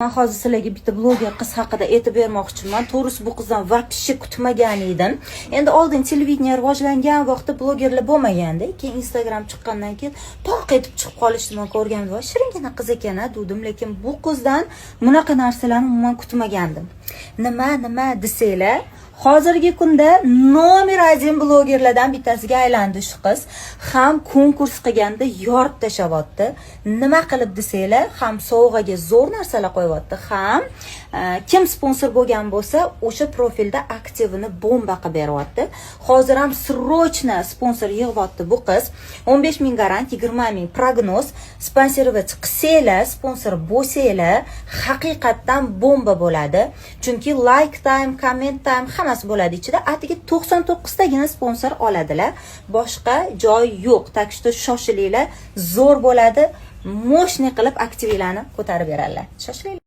Men hozir sizlarga bitta bloger qiz haqida aytib bermoqchiman. To'g'risi bu qizdan vaqtni kutmagan edim. Endi oldin televideniya rivojlangan vaqtda blogerlar bo'lmaganda, keyin Instagram chiqqandan keyin toq etib chiqib qolishni men ko'rgandim. Va shiringina qiz ekan-a dedim, lekin bu qizdan bunaqa narsalarni umuman kutmagandim. Nima desanglar, hozirgi kunda nomer 1 blogerlardan bittasiga aylandi shu qiz. Ham konkurs qilganda yorib tashyapti. Nima qilib desanglar, ham sovg'aga zo'r narsalar qo'yapti, ham kim sponsor bo'lgan bo'lsa, o'sha profilda aktivini bomba qilib beryapti. Hozir ham srochna sponsor yig'yapti bu qiz. 15 ming garant, 20 ming prognoz. Sponsorovat qilsanglar, sponsor bo'lsanglar, haqiqatdan bomba bo'ladi. Chunki like time, comment time hammasi bo'ladi ichida. Atigi 99 tagina sponsor oladilar. Boshqa joy yo'q. Tak что shoshilinglar, zo'r bo'ladi. Moshni qilib aktivlarni ko'tarib beradilar. Shoshilinglar.